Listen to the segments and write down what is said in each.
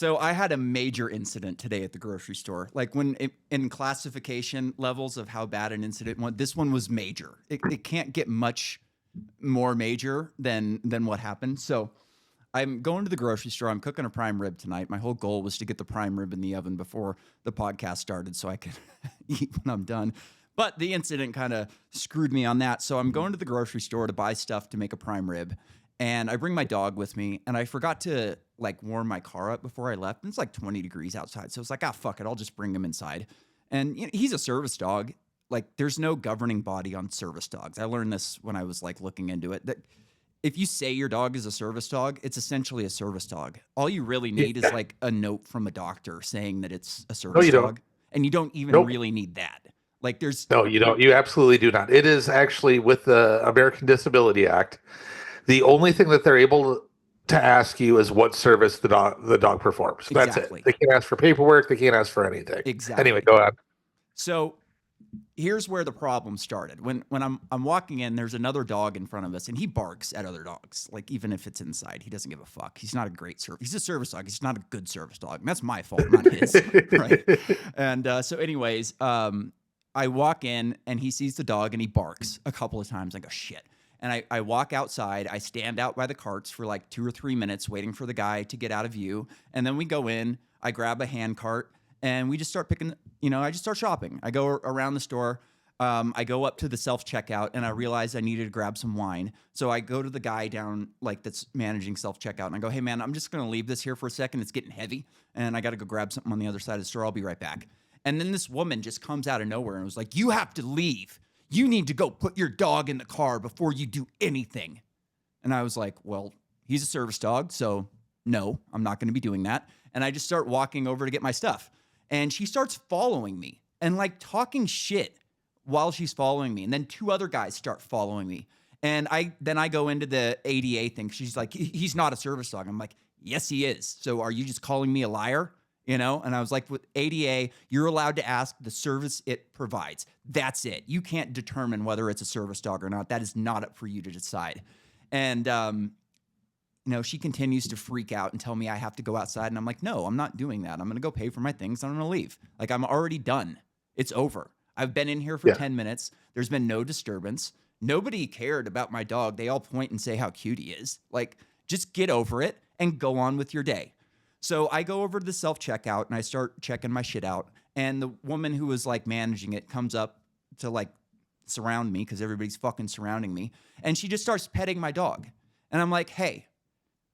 So I had a major incident today at the grocery store. Like when in classification levels of how bad an incident was, this one was major. It can't get much more major than what happened. So I'm going to the grocery store. I'm cooking a prime rib tonight. My whole goal was to get the prime rib in the oven before the podcast started so I could eat when I'm done. But the incident kind of screwed me on that. So I'm going to the grocery store to buy stuff to make a prime rib. And I bring my dog with me, and I forgot to like warm my car up before I left. And it's like 20 degrees outside. So it's like, fuck it. I'll just bring him inside. And he's a service dog. Like there's no governing body on service dogs. I learned this when I was like looking into it, that if you say your dog is a service dog, it's essentially a service dog. All you really need is like a note from a doctor saying that it's a No, service you don't. dog. And you don't even Nope. really need that. Like there's No, you don't. You absolutely do not. It is actually with the American Disability Act. The only thing that they're able to ask you is what service the dog performs. That's it. exactly, They can't ask for paperwork. They can't ask for anything. Anyway, exactly. go on. So here's where the problem started. When I'm walking in, there's another dog in front of us, and he barks at other dogs. Like even if it's inside, he doesn't give a fuck. He's not a great service. He's a service dog. He's not a good service dog. And that's my fault, not his. Right. And so, anyways, I walk in, and he sees the dog, and he barks a couple of times. I go shit. And I walk outside. I stand out by the carts for like 2 or 3 minutes, waiting for the guy to get out of view. And then we go in. I grab a hand cart. And we just start picking, I just start shopping. I go around the store. I go up to the self-checkout, and I realize I needed to grab some wine. So I go to the guy down, like, that's managing self-checkout, and I go, hey, man, I'm just going to leave this here for a second. It's getting heavy, and I got to go grab something on the other side of the store. I'll be right back. And then this woman just comes out of nowhere and was like, you have to leave. You need to go put your dog in the car before you do anything. And I was like, well, he's a service dog, so no, I'm not going to be doing that. And I just start walking over to get my stuff. And she starts following me and like talking shit while she's following me. And then 2 other guys start following me. And I go into the ADA thing. She's like, he's not a service dog. I'm like, yes, he is. So are you just calling me a liar? And I was like, with ADA, you're allowed to ask the service it provides. That's it. You can't determine whether it's a service dog or not. That is not up for you to decide. And, she continues to freak out and tell me I have to go outside. And I'm like, no, I'm not doing that. I'm going to go pay for my things. And I'm going to leave. Like, I'm already done. It's over. I've been in here for Yeah. 10 minutes. There's been no disturbance. Nobody cared about my dog. They all point and say how cute he is. Like, just get over it and go on with your day. So I go over to the self-checkout and I start checking my shit out. And the woman who was like managing it comes up to like surround me because everybody's fucking surrounding me. And she just starts petting my dog. And I'm like, hey,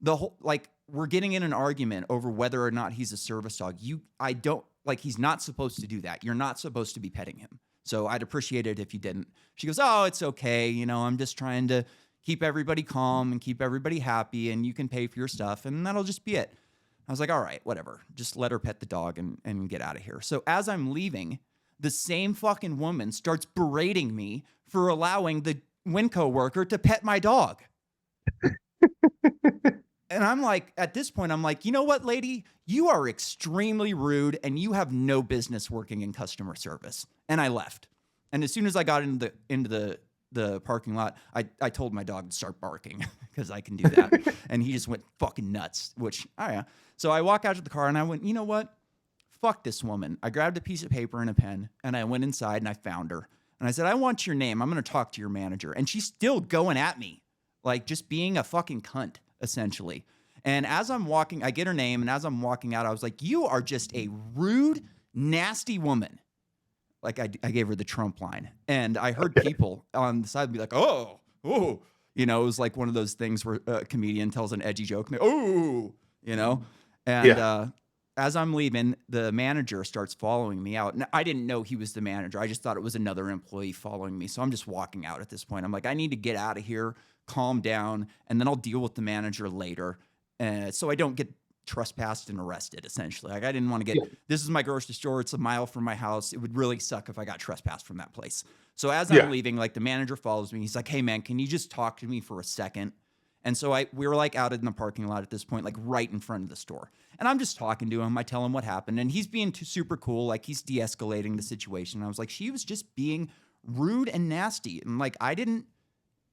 we're getting in an argument over whether or not he's a service dog. He's not supposed to do that. You're not supposed to be petting him. So I'd appreciate it if you didn't. She goes, oh, it's okay. I'm just trying to keep everybody calm and keep everybody happy, and you can pay for your stuff, and that'll just be it. I was like, all right, whatever. Just let her pet the dog and get out of here. So as I'm leaving, the same fucking woman starts berating me for allowing the Winco worker to pet my dog. And I'm like, at this point, I'm like, you know what, lady? You are extremely rude and you have no business working in customer service. And I left. And as soon as I got into the parking lot, I told my dog to start barking because I can do that. And he just went fucking nuts, So I walk out to the car and I went, you know what? Fuck this woman. I grabbed a piece of paper and a pen and I went inside and I found her. And I said, I want your name. I'm going to talk to your manager. And she's still going at me, like just being a fucking cunt, essentially. And as I'm walking, I get her name. And as I'm walking out, I was like, you are just a rude, nasty woman. Like I gave her the Trump line. And I heard people on the side be like, oh. It was like one of those things where a comedian tells an edgy joke. And they, oh, And Yeah. as I'm leaving, the manager starts following me out. And I didn't know he was the manager. I just thought it was another employee following me. So I'm just walking out at this point. I'm like, I need to get out of here, calm down, and then I'll deal with the manager later. So I don't get trespassed and arrested, essentially. Like I didn't want to get, this is my grocery store. It's a mile from my house. It would really suck if I got trespassed from that place. So as I'm leaving, like the manager follows me. He's like, hey man, can you just talk to me for a second? And so we were like out in the parking lot at this point, like right in front of the store. And I'm just talking to him. I tell him what happened and he's being super cool. Like he's de-escalating the situation. And I was like, she was just being rude and nasty. And like, I didn't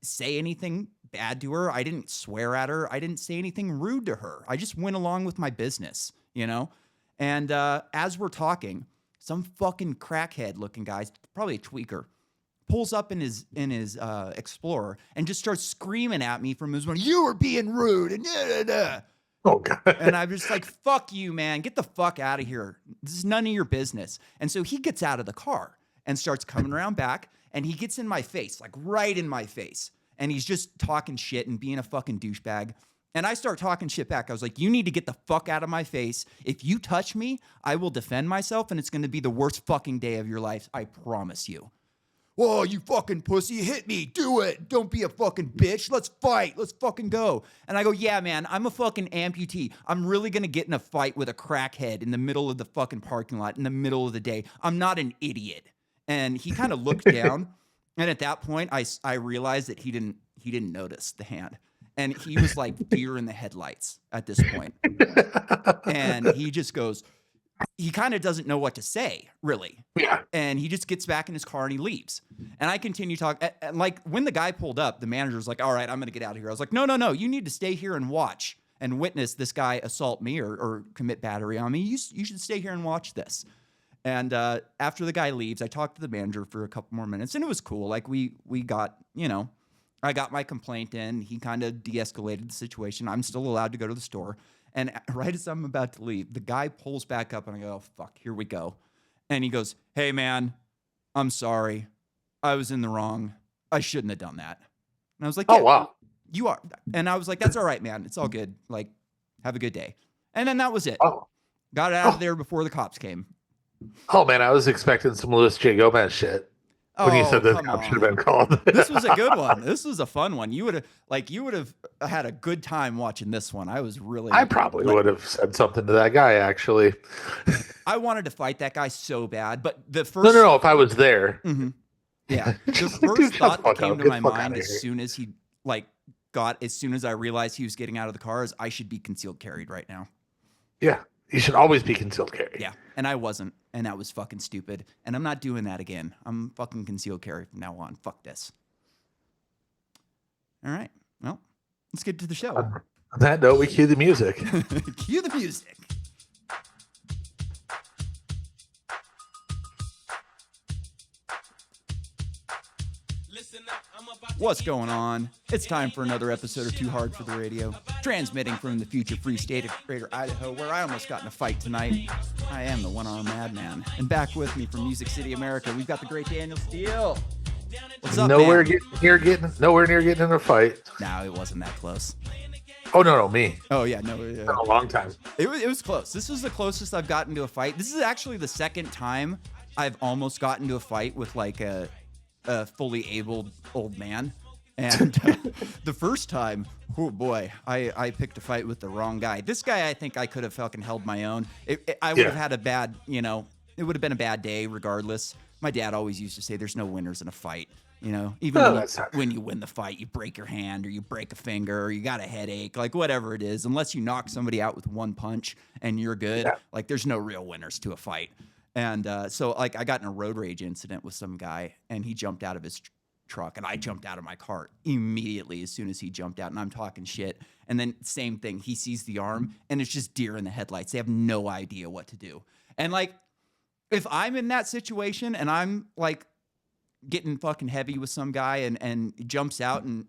say anything bad to her. I didn't swear at her. I didn't say anything rude to her. I just went along with my business. you know? And as we're talking, some fucking crackhead looking guy, probably a tweaker, pulls up in his Explorer and just starts screaming at me from his window, "You were being rude," and Oh God. and I'm just like, "Fuck you, man. Get the fuck out of here. This is none of your business." And so he gets out of the car and starts coming around back, and he gets in my face, like right in my face. And he's just talking shit and being a fucking douchebag. And I start talking shit back. I was like, "You need to get the fuck out of my face. If you touch me, I will defend myself, and it's going to be the worst fucking day of your life. I promise you." "Whoa, you fucking pussy, hit me, do it. Don't be a fucking bitch. Let's fight. Let's fucking go." And I go, "Yeah, man, I'm a fucking amputee. I'm really going to get in a fight with a crackhead in the middle of the fucking parking lot in the middle of the day. I'm not an idiot." And he kind of looked down. And at that point, I realized that he didn't notice the hand. And he was like deer in the headlights at this point. And he just goes, he kind of doesn't know what to say, really. Yeah. And he just gets back in his car and he leaves. And I continue talking. And like when the guy pulled up, the manager was like, "All right, I'm going to get out of here." I was like, no. You need to stay here and watch and witness this guy assault me or commit battery on me. You should stay here and watch this. And after the guy leaves, I talked to the manager for a couple more minutes, and it was cool. Like we got, I got my complaint in. He kind of de-escalated the situation. I'm still allowed to go to the store. And right as I'm about to leave, the guy pulls back up, and I go, "Oh, fuck, here we go." And he goes, "Hey, man, I'm sorry. I was in the wrong. I shouldn't have done that." And I was like, "Yeah, Oh wow. you are." And I was like, "That's all right, man. It's all good. Like, have a good day." And then that was it. Oh. Got out of there before the cops came. Oh man, I was expecting some Luis J. Gomez shit when you said that come cop should have on. been called. This was a good one. This was a fun one. You would have had a good time watching this one. I was really. I probably would have said something to that guy actually. I wanted to fight that guy so bad, but the first. No. If I was there, Mhm. Yeah, the Dude, first shut thought the that fuck came up. to Get my the fuck mind outta as here. soon as as soon as I realized he was getting out of the car is I should be concealed carried right now. Yeah, you should always be concealed carry. Yeah, and I wasn't, and that was fucking stupid. And I'm not doing that again. I'm fucking concealed carry from now on. Fuck this. All right, well, let's get to the show. On that note, we cue the music. Cue the music. What's going on? It's time for another episode of Too Hard for the Radio, transmitting from the future free state of Greater Idaho, where I almost got in a fight tonight. I am the one-armed madman. And back with me from Music City, America, we've got the great Daniel Steele. What's up, Nowhere man? near getting in a fight. No, it wasn't that close. Oh no, me. Oh, yeah, no. It's been a long time. It was close. This was the closest I've gotten to a fight. This is actually the second time I've almost gotten to a fight with like a fully abled old man. And the first time, oh boy, I picked a fight with the wrong guy. This guy, I think I could have fucking held my own. I would have had a bad, it would have been a bad day regardless. My dad always used to say there's no winners in a fight. Even when you win the fight, you break your hand or you break a finger or you got a headache, like whatever it is, unless you knock somebody out with one punch and you're good, like there's no real winners to a fight. And so like I got in a road rage incident with some guy and he jumped out of his truck and I jumped out of my car immediately as soon as he jumped out and I'm talking shit. And then same thing, he sees the arm and it's just deer in the headlights. They have no idea what to do. And like, if I'm in that situation and I'm like getting fucking heavy with some guy and jumps out and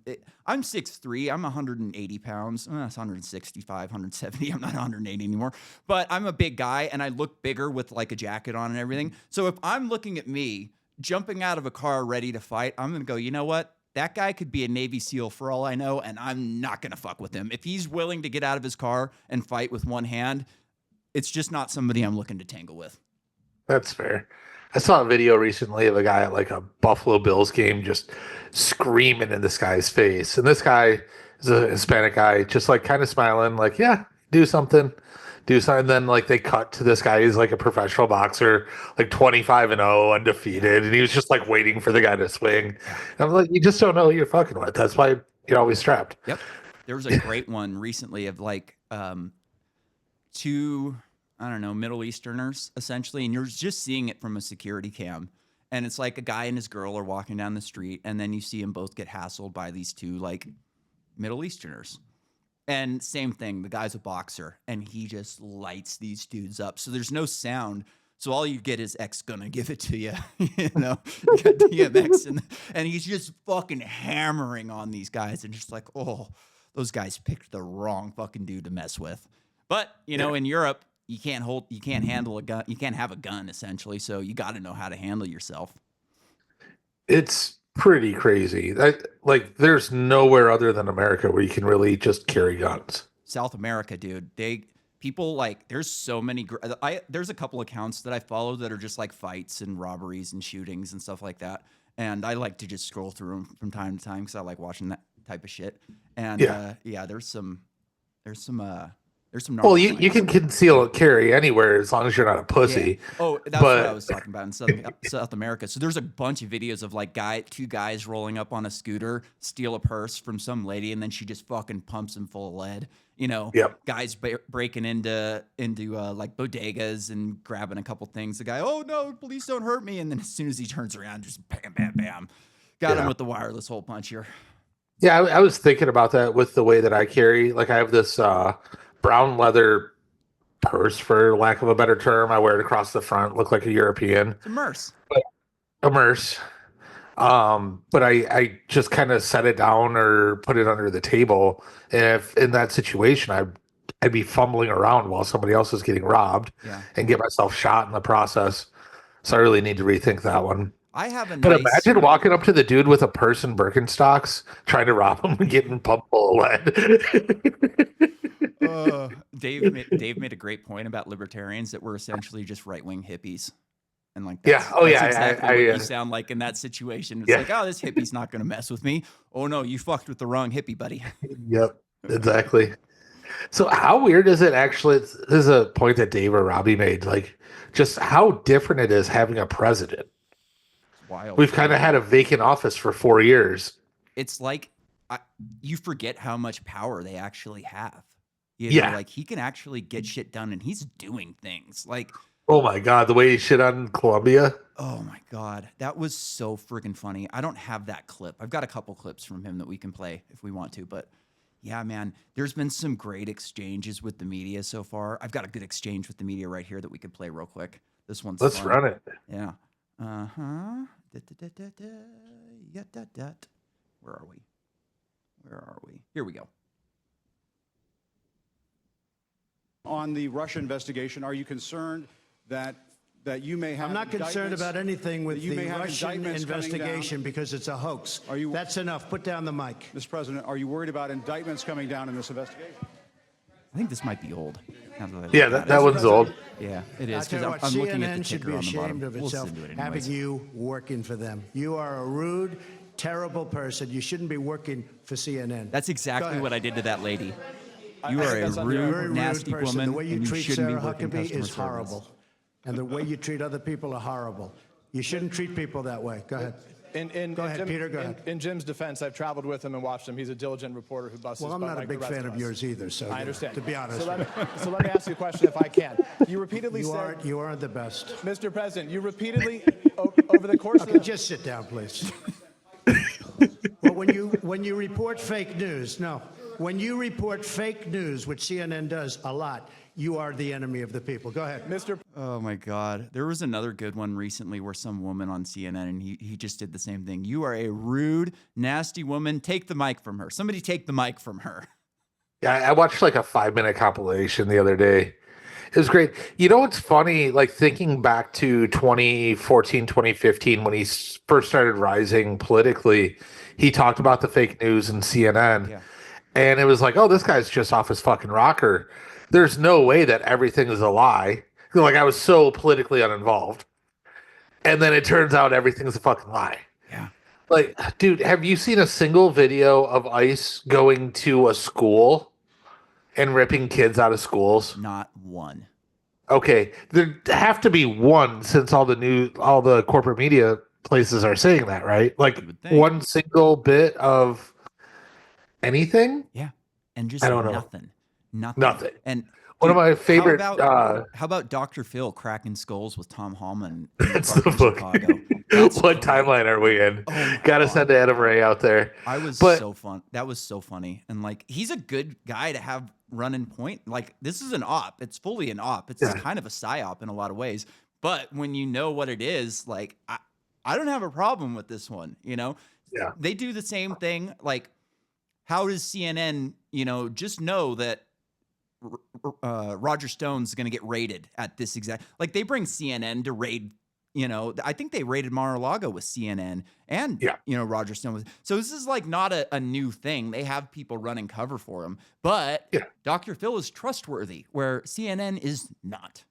I'm 6'3", I'm 180 pounds. That's 165, 170. I'm not 180 anymore, but I'm a big guy and I look bigger with like a jacket on and everything. So if I'm looking at me jumping out of a car ready to fight, I'm going to go, you know what? That guy could be a Navy SEAL for all I know, and I'm not going to fuck with him. If he's willing to get out of his car and fight with one hand, it's just not somebody I'm looking to tangle with. That's fair. I saw a video recently of a guy at like a Buffalo Bills game just screaming in this guy's face. And this guy is a Hispanic guy, just like kind of smiling, like, yeah, do something. And then like they cut to this guy. He's like a professional boxer, like 25-0, undefeated. And he was just like waiting for the guy to swing. And I'm like, you just don't know who you're fucking with. That's why you're always strapped. Yep. There was a great one recently of like two, I don't know, Middle Easterners essentially. And you're just seeing it from a security cam. And it's like a guy and his girl are walking down the street. And then you see them both get hassled by these two like Middle Easterners. And same thing, the guy's a boxer, and he just lights these dudes up. So there's no sound. So all you get is X gonna give it to you. You know, you got DMX, and he's just fucking hammering on these guys, and just like, oh, those guys picked the wrong fucking dude to mess with. But you know, in Europe, you can't handle a gun, you can't have a gun essentially. So you got to know how to handle yourself. It's pretty crazy. Like, there's nowhere other than America where you can really just carry guns. South America, dude. People like there's so many. There's a couple accounts that I follow that are just like fights and robberies and shootings and stuff like that. And I like to just scroll through them from time to time because I like watching that type of shit. And there's some Well, you can conceal carry anywhere as long as you're not a pussy. Yeah. Oh, that's what I was talking about in South America. So there's a bunch of videos of like two guys rolling up on a scooter, steal a purse from some lady, and then she just fucking pumps him full of lead. You know, guys breaking into like bodegas and grabbing a couple things. The guy, oh no, please don't hurt me. And then as soon as he turns around, just bam, bam, bam, got him with the wireless hole punch here. Yeah, I was thinking about that with the way that I carry. Like, I have this brown leather purse, for lack of a better term. I wear it across the front, look like a European. It's a merce. But I just kind of set it down or put it under the table. And if in that situation, I'd be fumbling around while somebody else is getting robbed and get myself shot in the process. So I really need to rethink that one. But imagine walking up to the dude with a purse and Birkenstocks, trying to rob him and getting pumped full of lead. Dave made a great point about libertarians that we're essentially just right-wing hippies. And like, exactly what you sound like in that situation. It's like, oh, this hippie's not going to mess with me. Oh no, you fucked with the wrong hippie, buddy. Yep, exactly. So how weird is it actually? This is a point that Dave or Robbie made, like just how different it is having a president. Wild. We've kind of had a vacant office for 4 years. It's like you forget how much power they actually have. You know, like he can actually get shit done, and he's doing things. Like, oh my god, the way he shit on Colombia. Oh my god, that was so freaking funny. I don't have that clip. I've got a couple clips from him that we can play if we want to, but yeah, man, there's been some great exchanges with the media so far. I've got a good exchange with the media right here that we could play real quick. This one's Let's fun. run it. Yeah. Uh-huh. Where are we? Here we go. On the Russia investigation, are you concerned that you may have? I'm not concerned about anything with the Russian investigation because it's a hoax. That's enough. Put down the mic. Mr. President, are you worried about indictments coming down in this investigation? I think this might be old. Yeah, that one's old. Yeah, it is. I'm looking at the ticker on the bottom. CNN should be ashamed of itself having you working for them. You are a rude, terrible person. You shouldn't be working for CNN. That's exactly what I did to that lady. You are a rude, nasty woman. The way you treat Sarah working Huckabee is service. horrible. And the way you treat other people are horrible. You shouldn't treat people that way. Go ahead. Go ahead, Peter, go ahead. In Jim's defense, I've traveled with him and watched him. He's a diligent reporter who busts his butt. Well, I'm not a big fan of yours either, so I understand. To be honest. So let me ask you a question if I can. You repeatedly said... You aren't the best. Mr. President, you repeatedly, over the course of the... Just sit down, please. Well, when you report fake news, when you report fake news, which CNN does a lot, you are the enemy of the people. Go ahead. Oh my God. There was another good one recently where some woman on CNN and he just did the same thing. You are a rude, nasty woman. Take the mic from her. Somebody take the mic from her. Yeah, I watched like a 5-minute compilation the other day. It was great. You know what's funny? Like thinking back to 2014, 2015, when he first started rising politically, he talked about the fake news and CNN. Yeah. And it was like, oh, this guy's just off his fucking rocker. There's no way that everything is a lie. Like, I was so politically uninvolved. And then it turns out everything's a fucking lie. Yeah. Like, dude, have you seen a single video of ICE going to a school and ripping kids out of schools? Not one. Okay. There have to be one, since all the corporate media places are saying that, right? Like one single bit of anything? Yeah. And just I don't nothing. know. Nothing. And one of my favorite. How about Dr. Phil cracking skulls with Tom Holman in that's the book. Chicago? That's What great. timeline are we in? Oh my Gotta God. send Adam Ray out there. I was But so fun. That was so funny. And like, he's a good guy to have running point. Like, this is an op. It's fully an op. It's Yeah. kind of a psyop in a lot of ways. But when you know what it is, like, I don't have a problem with this one. You know, Yeah. they do the same thing. Like, how does CNN, just know that Roger Stone's going to get raided at this exact, like they bring CNN to raid, I think they raided Mar-a-Lago with CNN and, Yeah. Roger Stone was, so this is like not a new thing. They have people running cover for him, but Yeah. Dr. Phil is trustworthy where CNN is not.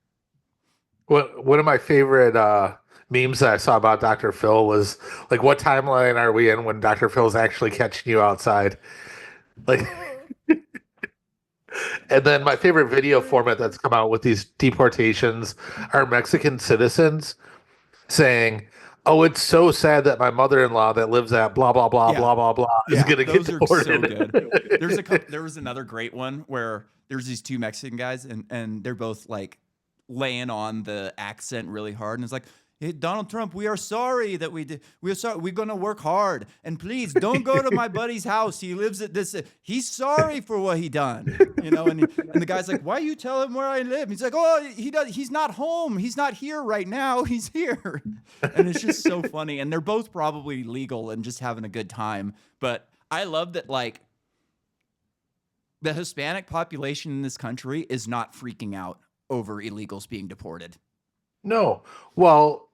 One of my favorite memes that I saw about Dr. Phil was like, what timeline are we in when Dr. Phil's actually catching you outside? Like, and then my favorite video format that's come out with these deportations are Mexican citizens saying, "Oh, it's so sad that my mother-in-law that lives at blah blah blah Yeah. blah blah blah is Yeah, gonna get those are deported." so good. There was another great one where there's these two Mexican guys and they're both like laying on the accent really hard, and it's like, "Hey, Donald Trump, we are sorry that we did. We are sorry. We're gonna work hard, and please don't go to my buddy's house. He lives at this. He's sorry for what he done, And the guy's like, "Why you tell him where I live?" He's like, "Oh, he does. He's not home. He's not here right now. He's here," and it's just so funny. And they're both probably legal and just having a good time. But I love that, like, the Hispanic population in this country is not freaking out over illegals being deported. No. Well,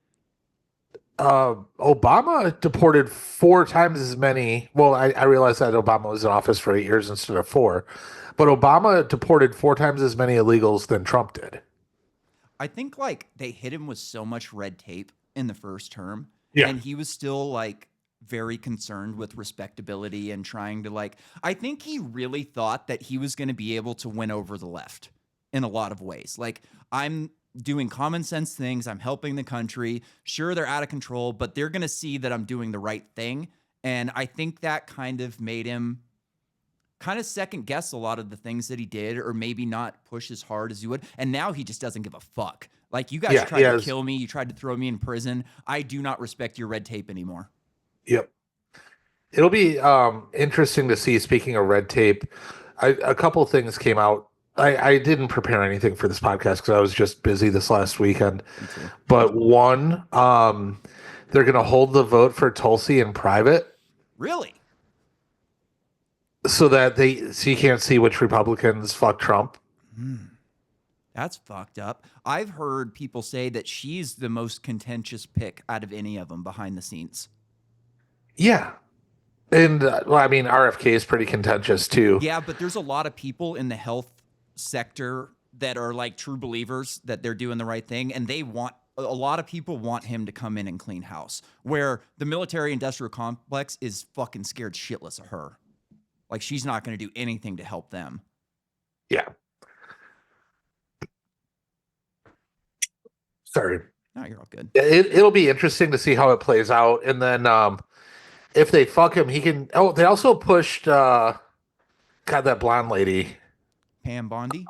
Obama deported 4 times as many. Well, I realized that Obama was in office for 8 years instead of 4, but Obama deported 4 times as many illegals than Trump did. I think like they hit him with so much red tape in the first term, Yeah. and he was still like very concerned with respectability and trying to like, I think he really thought that he was going to be able to win over the left in a lot of ways. Like, I'm doing common sense things. I'm helping the country. Sure, they're out of control, but they're going to see that I'm doing the right thing. And I think that kind of made him kind of second guess a lot of the things that he did, or maybe not push as hard as he would. And now he just doesn't give a fuck. Like, you guys Yeah, tried he to has- kill me. You tried to throw me in prison. I do not respect your red tape anymore. Yep. It'll be interesting to see. Speaking of red tape, a couple things came out. I didn't prepare anything for this podcast because I was just busy this last weekend. Me too. But one, they're going to hold the vote for Tulsi in private Really? so that you can't see which Republicans fuck Trump. That's fucked up. I've heard people say that she's the most contentious pick out of any of them behind the scenes. Yeah. And well, I mean, RFK is pretty contentious too. Yeah, but there's a lot of people in the health sector that are like true believers that they're doing the right thing, and a lot of people want him to come in and clean house, where the military industrial complex is fucking scared shitless of her. Like, she's not going to do anything to help them. Yeah. Sorry. No, you're all good. It'll be interesting to see how it plays out. And then if they fuck him, he can. Oh, they also pushed that blonde lady. Pam Bondi?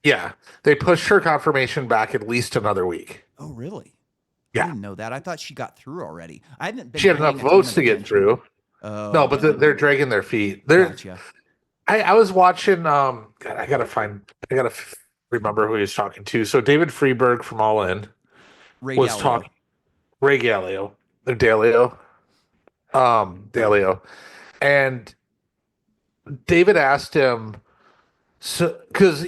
Yeah, they pushed her confirmation back at least another week. Oh, really? Yeah. I didn't know that. I thought she got through already. I hadn't been She had paying enough a ton votes of to get attention. through. Oh, No, but they're dragging their feet. gotcha. I was watching. God, I gotta remember who he was talking to. So David Freeberg from All In Ray was Dalio. talking. Ray Gallo, or Dalio, Dalio, and David asked him, so because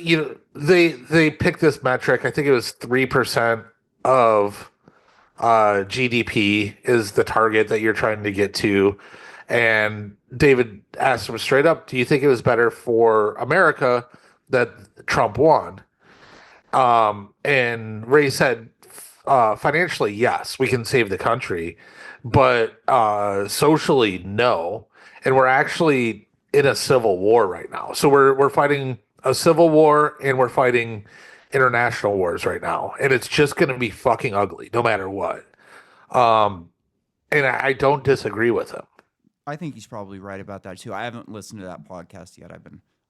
they picked this metric. I think it was 3% of GDP is the target that you're trying to get to. And David asked him straight up, do you think it was better for America that Trump won? And Ray said, financially, yes, we can save the country, but socially, no. And we're actually in a civil war right now. So we're fighting a civil war and we're fighting international wars right now. And it's just going to be fucking ugly no matter what. And I don't disagree with him. I think he's probably right about that too. I haven't listened to that podcast yet.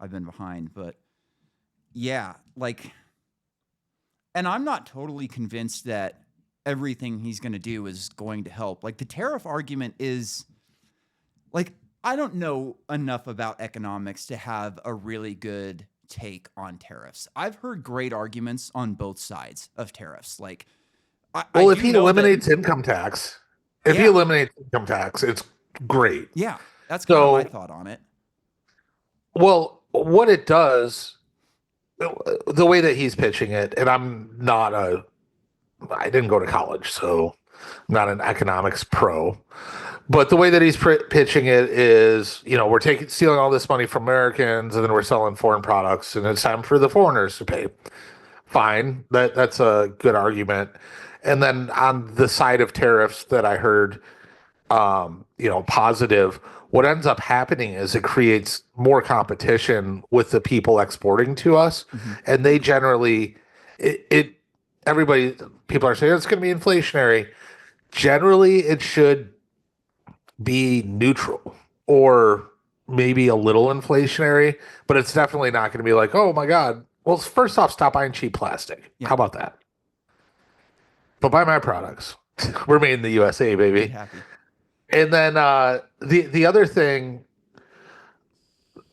I've been behind, but yeah, like, and I'm not totally convinced that everything he's going to do is going to help. Like the tariff argument is like, I don't know enough about economics to have a really good take on tariffs. I've heard great arguments on both sides of tariffs. Like, Well, I if do he know eliminates that, income tax, if he yeah, eliminates income tax, it's great. yeah, that's kind of my So, thought on it. well, what it does, the way that he's pitching it, and I didn't go to college, so I'm not an economics pro. But the way that he's pitching it is, we're stealing all this money from Americans, and then we're selling foreign products, and it's time for the foreigners to pay. Fine, that's a good argument. And then on the side of tariffs that I heard, positive, what ends up happening is it creates more competition with the people exporting to us, Mhm. and they generally, it everybody, people are saying it's going to be inflationary. Generally, it should be neutral or maybe a little inflationary, but it's definitely not going to be like, oh my God. Well, first off, stop buying cheap plastic. Yeah. How about that? But buy my products. We're made in the USA, Be baby. happy. And then the other thing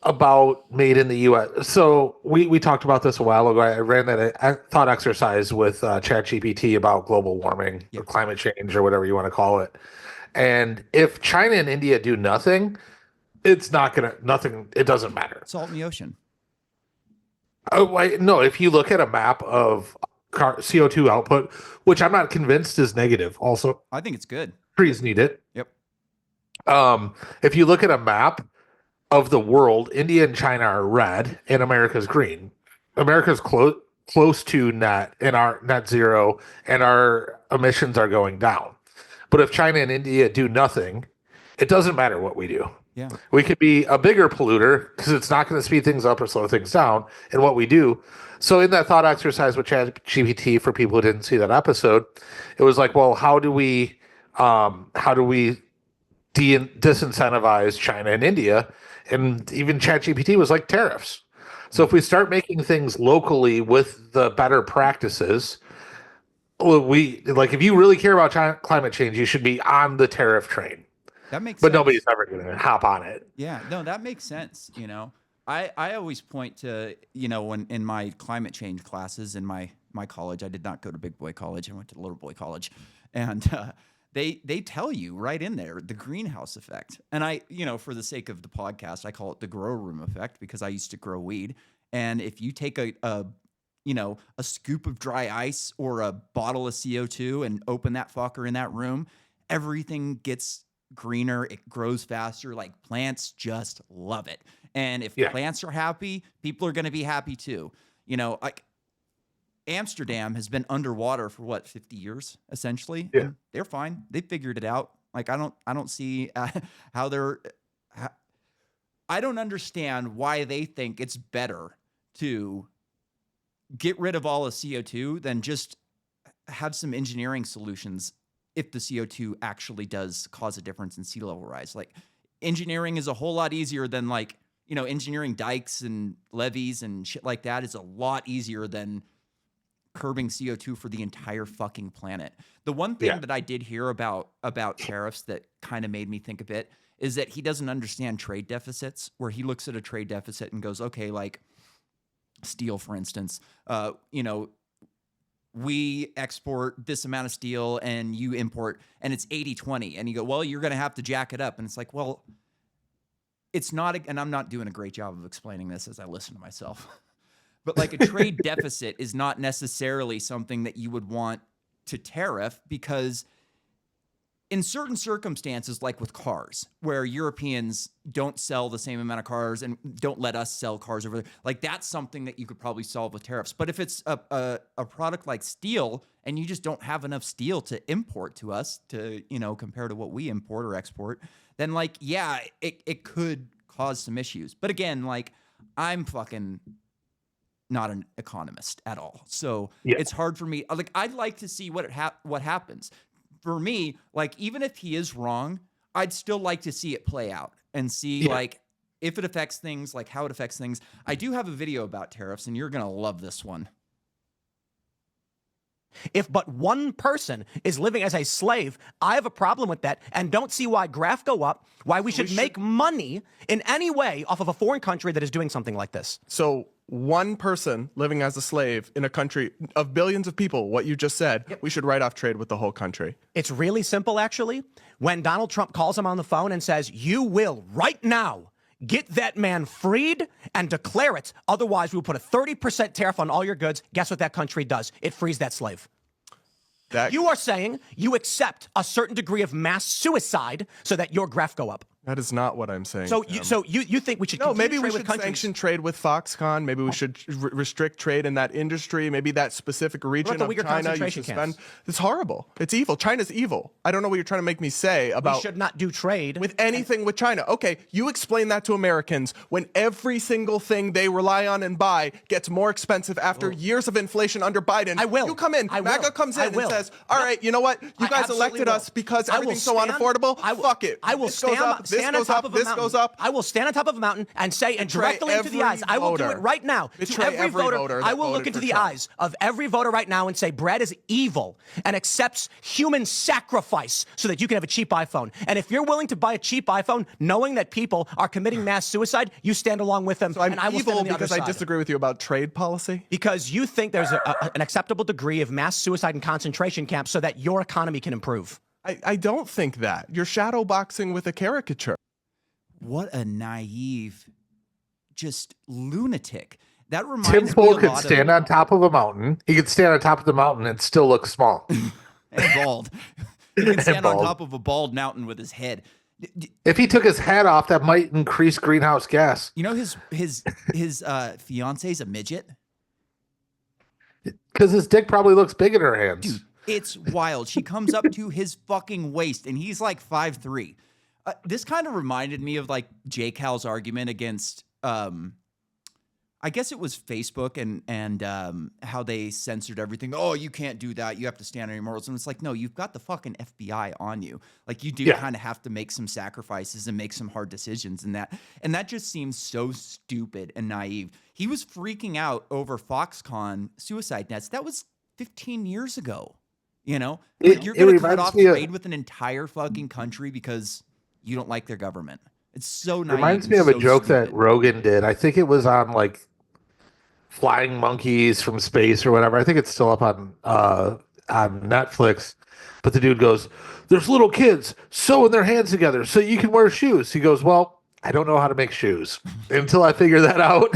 about made in the US. So we talked about this a while ago. I ran that thought exercise with ChatGPT about global warming Yeah. or climate change or whatever you want to call it. And if China and India do nothing, it's not gonna nothing. It doesn't matter. Salt in the ocean. Oh, no. If you look at a map of CO2 output, which I'm not convinced is negative, also I think it's good. trees need it. Yep. If you look at a map of the world, India and China are red, and America's green. America's close to net and our net zero, and our emissions are going down. But if China and India do nothing, it doesn't matter what we do. Yeah. We could be a bigger polluter because it's not going to speed things up or slow things down in what we do. So in that thought exercise with ChatGPT, for people who didn't see that episode, it was like, well, how do we disincentivize China and India? And even ChatGPT was like tariffs. So if we start making things locally with the better practices, well, if you really care about climate change, you should be on the tariff train. That makes But sense. nobody's ever going to hop on it. Yeah, no, that makes sense. I always point to, when in my climate change classes in my college, I did not go to big boy college. I went to little boy college, and they tell you right in there the greenhouse effect. And I, for the sake of the podcast, I call it the grow room effect because I used to grow weed. And if you take a scoop of dry ice or a bottle of CO2 and open that fucker in that room, everything gets greener, it grows faster. Like plants just love it. And if plants are happy, people are going to be happy too. Like Amsterdam has been underwater for what, 50 years essentially. Yeah. And they're fine. They figured it out. Like I don't see how I don't understand why they think it's better to get rid of all the CO2 than just have some engineering solutions if the CO2 actually does cause a difference in sea level rise. Like engineering is a whole lot easier than engineering dikes and levees and shit like that is a lot easier than curbing CO2 for the entire fucking planet. The one thing that I did hear about tariffs that kind of made me think a bit is that he doesn't understand trade deficits, where he looks at a trade deficit and goes, okay, like steel, for instance, we export this amount of steel and you import, and it's 80-20. And you go, well, you're going to have to jack it up. And it's like, well, it's not, and I'm not doing a great job of explaining this as I listen to myself, but like a trade deficit is not necessarily something that you would want to tariff, because in certain circumstances, like with cars, where Europeans don't sell the same amount of cars and don't let us sell cars over there, like that's something that you could probably solve with tariffs. But if it's a product like steel and you just don't have enough steel to import to us to, compare to what we import or export, then like, yeah, it could cause some issues. But again, like I'm fucking not an economist at all. So it's hard for me. Like I'd like to see what happens. For me, like, even if he is wrong, I'd still like to see it play out and see, like, if it affects things, like how it affects things. I do have a video about tariffs, and you're going to love this one. If but one person is living as a slave, I have a problem with that and don't see why graph go up, why we should make money in any way off of a foreign country that is doing something like this. So one person living as a slave in a country of billions of people, what you just said, we should write off trade with the whole country. It's really simple, actually. When Donald Trump calls him on the phone and says, you will right now get that man freed and declare it. Otherwise, we'll put a 30% tariff on all your goods. Guess what that country does? It frees that slave. You are saying you accept a certain degree of mass suicide so that your graph go up. That is not what I'm saying. So you think we should maybe we trade with should countries? sanction trade with Foxconn. Maybe we should restrict trade in that industry. Maybe that specific region the of Uyghur China you concentration suspend. camps? It's horrible. It's evil. China's evil. I don't know what you're trying to make me say about We should not do trade with anything with China. Okay, you explain that to Americans when every single thing they rely on and buy gets more expensive after years of inflation under Biden. I will. You come in, I MAGA will. comes I in will. and says, all right, you know what? You I guys absolutely elected will. us because I will everything's so stand- unaffordable. Fuck it. I will This goes up, this stand on goes top up, of a this mountain. goes up. I will stand on top of a mountain and say, and Betray directly into the every eyes, I will do voter. it right now. Betray To every voter, voter I that will look voted into for the Trump. eyes of every voter right now and say, Brad is evil and accepts human sacrifice so that you can have a cheap iPhone. And if you're willing to buy a cheap iPhone, knowing that people are committing mass suicide, you stand along with them. So I'm and I will stand evil on the other because I side. disagree with you about trade policy? Because you think there's an acceptable degree of mass suicide and concentration camps so that your economy can improve. I don't think that. You're shadow boxing with a caricature. What a naive, just lunatic. That reminds Tim me a Pool could lot stand on top of a mountain. He could stand on top of the mountain and still look small. and bald. He can stand on bald. top of a bald mountain with his head. If he took his hat off, that might increase greenhouse gas. You know his fiance's a midget. Because his dick probably looks big in her hands. Dude, it's wild. She comes up to his fucking waist, and he's like 5'3". This kind of reminded me of like J. Cal's argument against, I guess it was Facebook and how they censored everything. Oh, you can't do that. You have to stand on your morals. And it's like, no, you've got the fucking FBI on you. Like you do kind of have to make some sacrifices and make some hard decisions in that. And that just seems so stupid and naive. He was freaking out over Foxconn suicide nets. That was 15 years ago. You know, like you're going to cut off trade with an entire fucking country because you don't like their government. It's so naive. Reminds me of a joke that Rogan did. I think it was on like flying monkeys from space or whatever. I think it's still up on Netflix. But the dude goes, "There's little kids sewing their hands together so you can wear shoes." He goes, "Well, I don't know how to make shoes until I figure that out."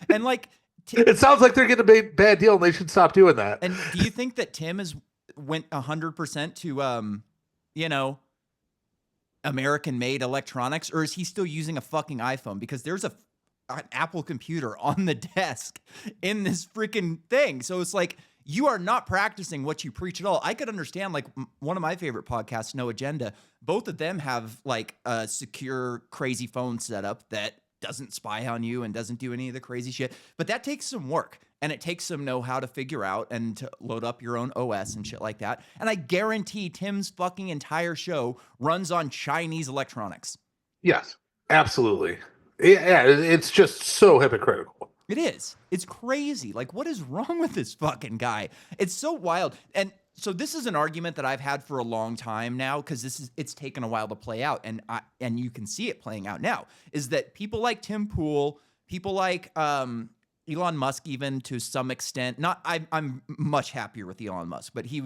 And like, it sounds like they're getting a bad deal and they should stop doing that. And do you think that Tim went 100% to, you know, American-made electronics, or is he still using a fucking iPhone? Because there's an Apple computer on the desk in this freaking thing. So it's like, you are not practicing what you preach at all. I could understand, like, one of my favorite podcasts, No Agenda, both of them have, like, a secure, crazy phone setup that doesn't spy on you and doesn't do any of the crazy shit. But that takes some work, and it takes some know-how to figure out and to load up your own OS and shit like that. And I guarantee Tim's fucking entire show runs on Chinese electronics. Yes, absolutely. Yeah, it's just so hypocritical. It is. It's crazy. Like, what is wrong with this fucking guy? It's so wild. And so this is an argument that I've had for a long time now, because it's taken a while to play out, and you can see it playing out now, is that people like Tim Pool, people like Elon Musk, even to some extent, I'm much happier with Elon Musk, but I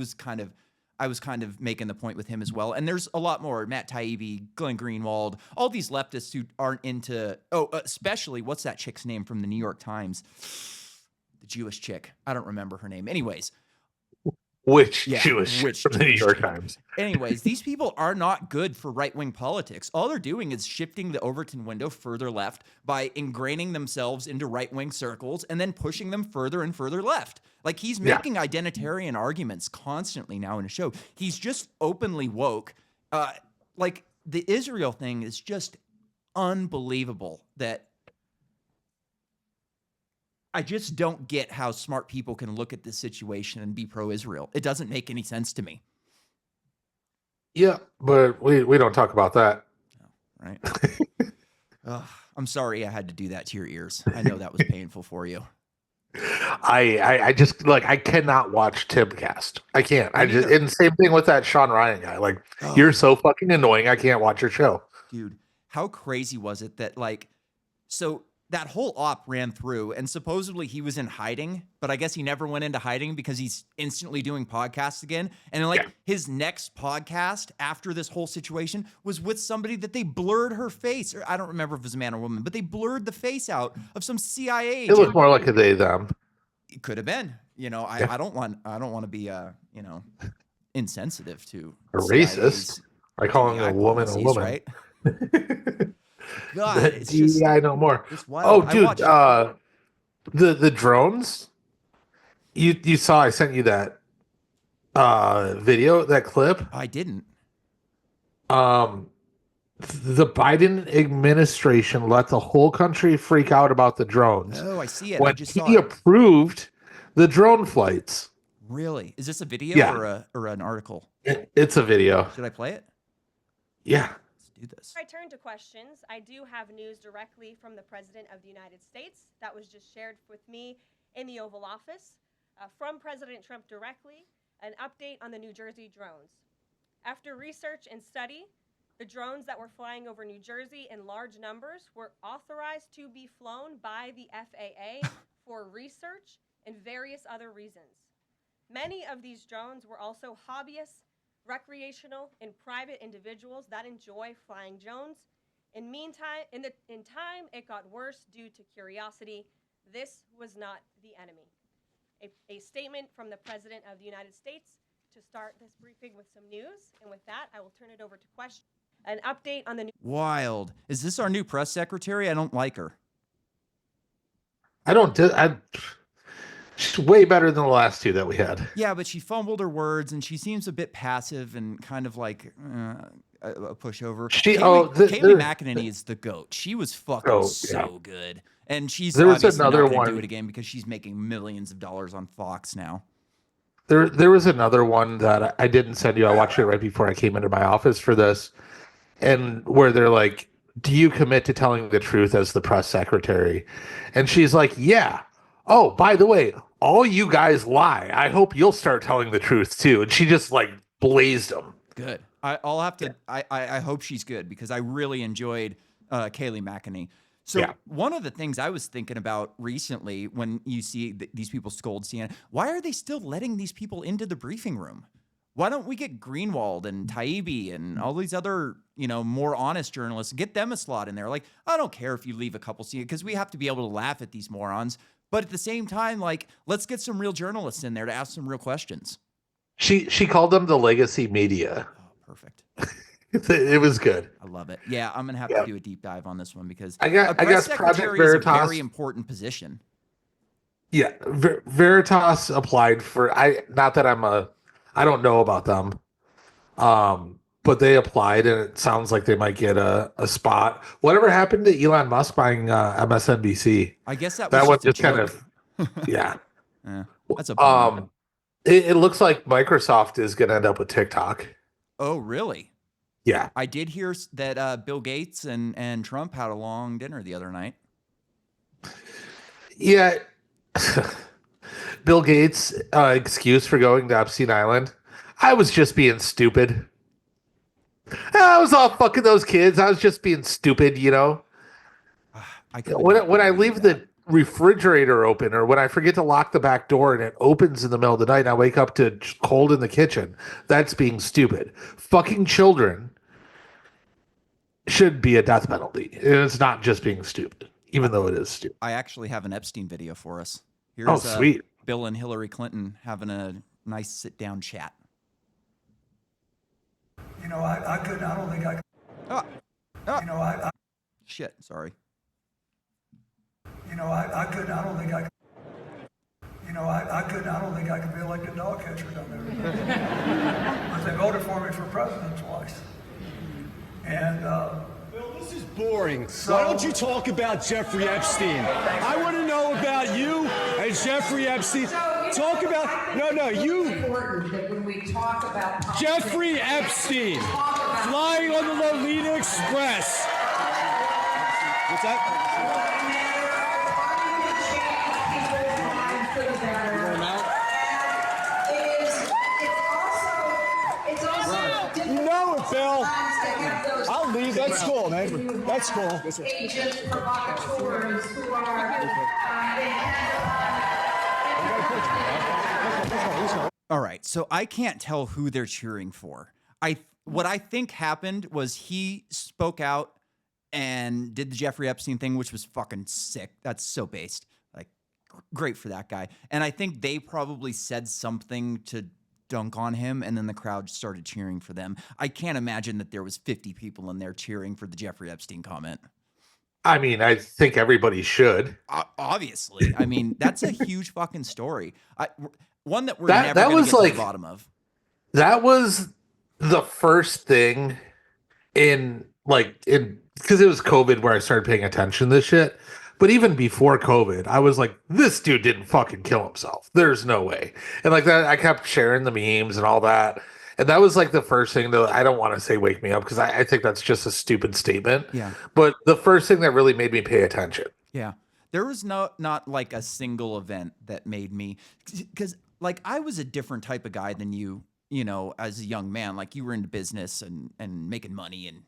was kind of making the point with him as well. And there's a lot more. Matt Taibbi, Glenn Greenwald, all these leftists who aren't into, especially, what's that chick's name from the New York Times? The Jewish chick. I don't remember her name. Anyways. Which Jewish from the New York Times. Anyways, these people are not good for right-wing politics. All they're doing is shifting the Overton window further left by ingraining themselves into right-wing circles and then pushing them further and further left. Like, he's making identitarian arguments constantly now in a show. He's just openly woke. Like, the Israel thing is just unbelievable that I just don't get how smart people can look at this situation and be pro-Israel. It doesn't make any sense to me. Yeah, but we don't talk about that. Right. I'm sorry I had to do that to your ears. I know that was painful for you. I just like I cannot watch Timcast. I can't. I just neither. and same thing with that Sean Ryan guy. Like you're so fucking annoying. I can't watch your show. Dude, how crazy was it that like, so that whole op ran through and supposedly he was in hiding, but I guess he never went into hiding because he's instantly doing podcasts again. And like his next podcast after this whole situation was with somebody that they blurred her face. Or I don't remember if it was a man or woman, but they blurred the face out of some CIA It agent. looked more like a they them. It could have been, you know, I don't want to be, you know, insensitive to A CIA's racist. I call him DEI a woman, policies, a woman. right? God, it's just DEI no more. it's wild. Oh, I dude, watched- the drones. You saw I sent you that video, that clip. I didn't. The Biden administration let the whole country freak out about the drones. Oh, I see it. I When just he saw it. approved the drone flights. Really? Is this a video Yeah. or an article? It's a video. Should I play it? Yeah. Let's do this. Before I turn to questions, I do have news directly from the President of the United States that was just shared with me in the Oval Office from President Trump directly, an update on the New Jersey drones. After research and study, the drones that were flying over New Jersey in large numbers were authorized to be flown by the FAA for research and various other reasons. Many of these drones were also hobbyists, recreational, and private individuals that enjoy flying drones. In time, it got worse due to curiosity. This was not the enemy. A statement from the President of the United States to start this briefing with some news. And with that, I will turn it over to questions. An update on the new. Wild. Is this our new press secretary? I don't like her. She's way better than the last two that we had. Yeah, but she fumbled her words and she seems a bit passive and kind of like a pushover. Kayleigh McEnany is the GOAT. She was fucking so good. And she's there was obviously another not going one. to do it again because she's making millions of dollars on Fox now. There was another one that I didn't send you. I watched it right before I came into my office for this, and where they're like, "Do you commit to telling the truth as the press secretary?" And she's like, "Yeah. Oh, by the way, all you guys lie. I hope you'll start telling the truth too." And she just like blazed them. Good. I'll have to. I hope she's good because I really enjoyed Kayleigh McEnany. So one of the things I was thinking about recently when you see these people scold CNN, why are they still letting these people into the briefing room? Why don't we get Greenwald and Taibbi and all these other, you know, more honest journalists, get them a slot in there? Like, I don't care if you leave a couple CNN because we have to be able to laugh at these morons. But at the same time, like, let's get some real journalists in there to ask some real questions. She called them the legacy media. Oh, perfect. It was good. I love it. Yeah, I'm gonna have to do a deep dive on this one because I guess Project secretary Veritas is a very important position. Yeah, Veritas applied for. Not that I don't know about them, but they applied, and it sounds like they might get a spot. Whatever happened to Elon Musk buying MSNBC? I guess that one was just kind of yeah. That's a bummer. It looks like Microsoft is going to end up with TikTok. Oh, really? Yeah, I did hear that Bill Gates and Trump had a long dinner the other night. Yeah. Bill Gates' excuse for going to Epstein Island. I was just being stupid. I was all fucking those kids. I was just being stupid, you know. When I leave the refrigerator open, or when I forget to lock the back door and it opens in the middle of the night and I wake up to cold in the kitchen, that's being stupid. Fucking children should be a death penalty. And it's not just being stupid, even though it is stupid. I actually have an Epstein video for us. Here's sweet. Bill and Hillary Clinton having a nice sit-down chat. You know, I don't think I could. You know, Shit, sorry. You know, I don't think I could. You know, I don't think I could be elected dog catcher down there. But they voted for me for president twice. And, Bill, this is boring. Why don't you talk about Jeffrey Epstein? I want to know about you and Jeffrey Epstein. Talk about, you. Important that when we talk about Jeffrey Epstein flying on the Lolita Express. What's that? That's cool, man. That's cool. Agents, provocateurs who are All right, so I can't tell who they're cheering for. What I think happened was he spoke out and did the Jeffrey Epstein thing, which was fucking sick. That's so based. Like, great for that guy. And I think they probably said something to dunk on him, and then the crowd started cheering for them. I can't imagine that there was 50 people in there cheering for the Jeffrey Epstein comment. I mean, I think everybody should. Obviously. I mean, that's a huge fucking story. One that we're never going to get to the bottom of. That was the first thing because it was COVID where I started paying attention to this shit. But even before COVID, I was like, this dude didn't fucking kill himself. There's no way. And like that, I kept sharing the memes and all that. And that was like the first thing that I don't want to say wake me up because I think that's just a stupid statement. Yeah. But the first thing that really made me pay attention. Yeah. There was not like a single event that made me, because like I was a different type of guy than you know, as a young man. Like you were into business and making money and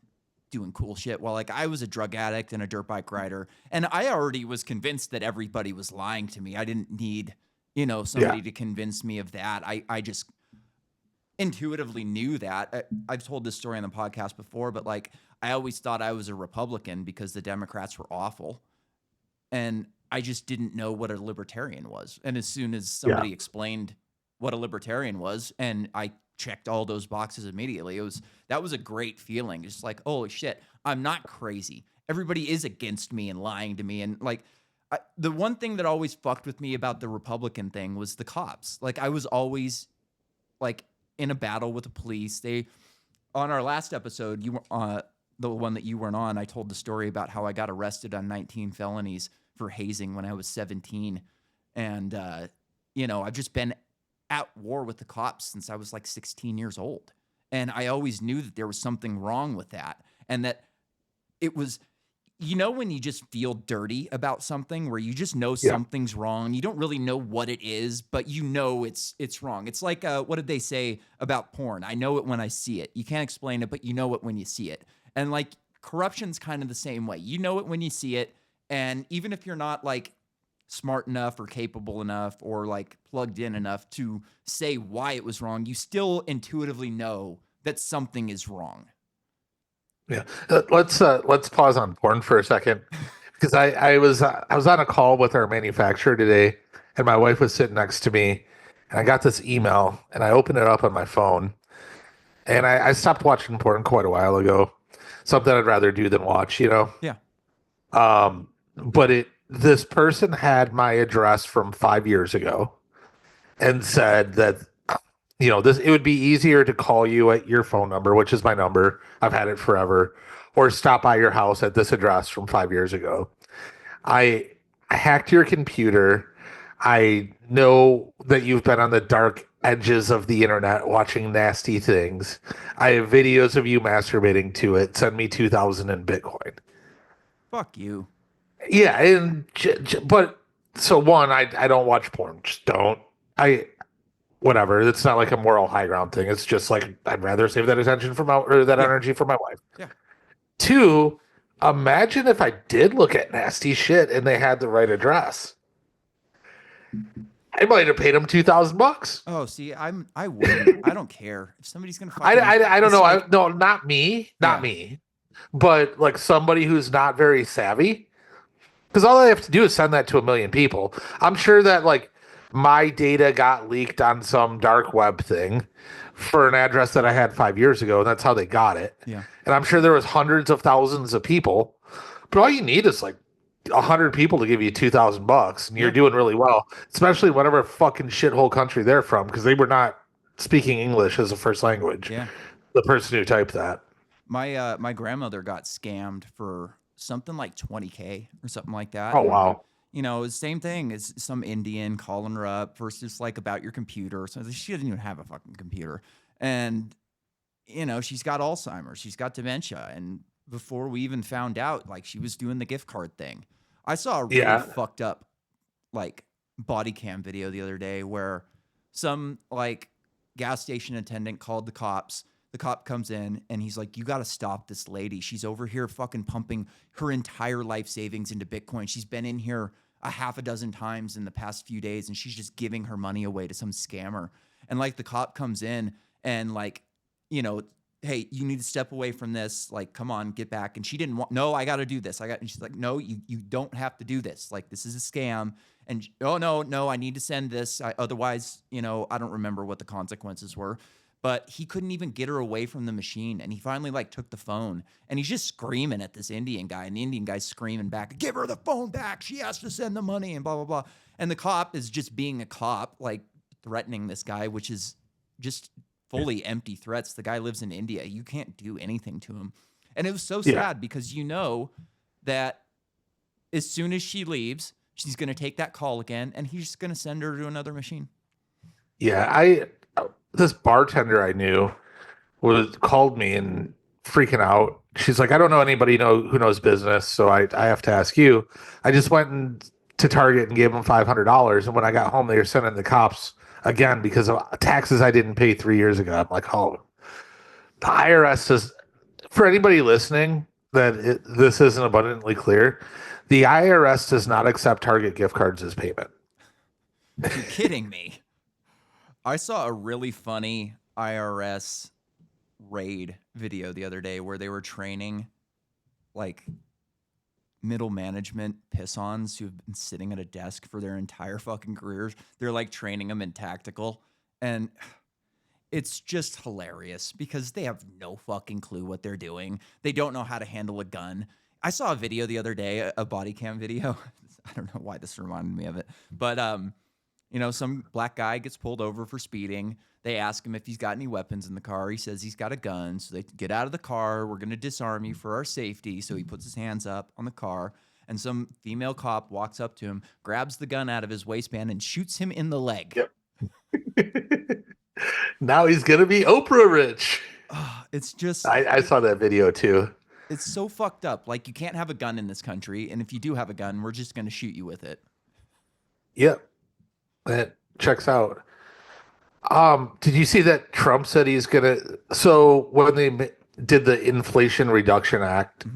doing cool shit. Well, like I was a drug addict and a dirt bike rider, and I already was convinced that everybody was lying to me. I didn't need, somebody to convince me of that. I just intuitively knew that. I've told this story on the podcast before, but like I always thought I was a Republican because the Democrats were awful. And I just didn't know what a libertarian was. And as soon as somebody explained what a libertarian was, and I checked all those boxes immediately, that was a great feeling. Just like, holy shit, I'm not crazy. Everybody is against me and lying to me. And like, the one thing that always fucked with me about the Republican thing was the cops. Like I was always like in a battle with the police. On our last episode, the one that you weren't on, I told the story about how I got arrested on 19 felonies for hazing when I was 17. And, I've just been at war with the cops since I was like 16 years old. And I always knew that there was something wrong with that. And that it was, when you just feel dirty about something where you just know something's wrong. You don't really know what it is, but it's wrong. It's like, what did they say about porn? I know it when I see it. You can't explain it, but you know it when you see it. And like corruption's kind of the same way. You know it when you see it. And even if you're not like smart enough or capable enough or like plugged in enough to say why it was wrong, you still intuitively know that something is wrong. Yeah. Let's pause on porn for a second because I was on a call with our manufacturer today and my wife was sitting next to me and I got this email and I opened it up on my phone and I stopped watching porn quite a while ago. Something I'd rather do than watch, Yeah. But this person had my address from 5 years ago and said that, it would be easier to call you at your phone number, which is my number. I've had it forever, or stop by your house at this address from 5 years ago. I hacked your computer. I know that you've been on the dark edges of the internet watching nasty things. I have videos of you masturbating to it. Send me 2,000 in Bitcoin. Fuck you. Yeah, but so one, I don't watch porn. Just don't. Whatever. It's not like a moral high ground thing. It's just like I'd rather save that attention energy for my wife. Yeah. Two, imagine if I did look at nasty shit and they had the right address. I might have paid him $2,000. Oh, see, I wouldn't. I don't care if somebody's gonna. I don't know. No, not me. Not me. But like somebody who's not very savvy. Because all I have to do is send that to 1 million people. I'm sure that like my data got leaked on some dark web thing for an address that I had 5 years ago, and that's how they got it. Yeah. And I'm sure there was hundreds of thousands of people, but all you need is like 100 people to give you $2,000, and you're doing really well. Especially whatever fucking shithole country they're from, because they were not speaking English as a first language. Yeah. The person who typed that. My grandmother got scammed for something like $20K or something like that. Oh wow. Same thing as some Indian calling her up first, just like about your computer. So she didn't even have a fucking computer. And, she's got Alzheimer's, she's got dementia. And before we even found out, like she was doing the gift card thing. I saw a really fucked up like body cam video the other day where some like gas station attendant called the cops. The cop comes in and he's like, you got to stop this lady. She's over here fucking pumping her entire life savings into Bitcoin. She's been in here a half a dozen times in the past few days and she's just giving her money away to some scammer. And like the cop comes in and like, you know, hey, you need to step away from this. Like, come on, get back. And she didn't want, no, I got to do this. And she's like, no, you don't have to do this. Like, this is a scam. And oh, no, I need to send this. Otherwise, you know, I don't remember what the consequences were. But he couldn't even get her away from the machine. And he finally like took the phone and he's just screaming at this Indian guy. And the Indian guy's screaming back, give her the phone back. She has to send the money and blah, blah, blah. And the cop is just being a cop, like threatening this guy, which is just fully empty threats. The guy lives in India. You can't do anything to him. And it was so sad because you know that as soon as she leaves, she's going to take that call again and he's just going to send her to another machine. Yeah, this bartender I knew called me and freaking out. She's like, I don't know anybody who knows business, so I have to ask you. I just went to Target and gave them $500, and when I got home, they were sending the cops again because of taxes I didn't pay 3 years ago. I'm like, oh, the IRS does. For anybody listening, this isn't abundantly clear. The IRS does not accept Target gift cards as payment. You're kidding me. I saw a really funny IRS raid video the other day where they were training like middle management piss-ons who've been sitting at a desk for their entire fucking careers. They're like training them in tactical. And it's just hilarious because they have no fucking clue what they're doing. They don't know how to handle a gun. I saw a video the other day, a body cam video. I don't know why this reminded me of it, but you know, some black guy gets pulled over for speeding. They ask him if he's got any weapons in the car. He says he's got a gun. So they get out of the car. We're going to disarm you for our safety. So he puts his hands up on the car. And some female cop walks up to him, grabs the gun out of his waistband, and shoots him in the leg. Yep. Now he's going to be Oprah rich. It's just... I saw that video too. It's so fucked up. Like, you can't have a gun in this country. And if you do have a gun, we're just going to shoot you with it. Yep. That checks out. Did you see that Trump said he's gonna? So when they did the Inflation Reduction Act,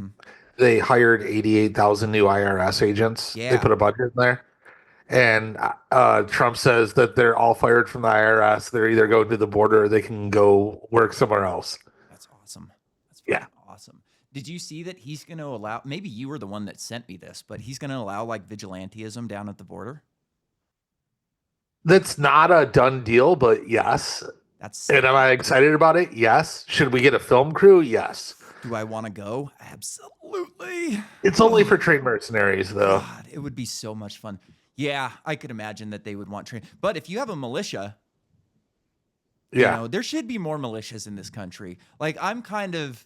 they hired 88,000 new IRS agents. Yeah. They put a budget in there, and Trump says that they're all fired from the IRS. They're either going to the border or they can go work somewhere else. That's awesome. That's awesome. Did you see that he's going to allow? Maybe you were the one that sent me this, but he's going to allow like vigilantism down at the border. That's not a done deal, but yes. And am I excited about it? Yes. Should we get a film crew? Yes. Do I want to go? Absolutely. It's only for trained mercenaries, though. God, it would be so much fun. Yeah, I could imagine that they would want train. But if you have a militia, you know, there should be more militias in this country. Like, I'm kind of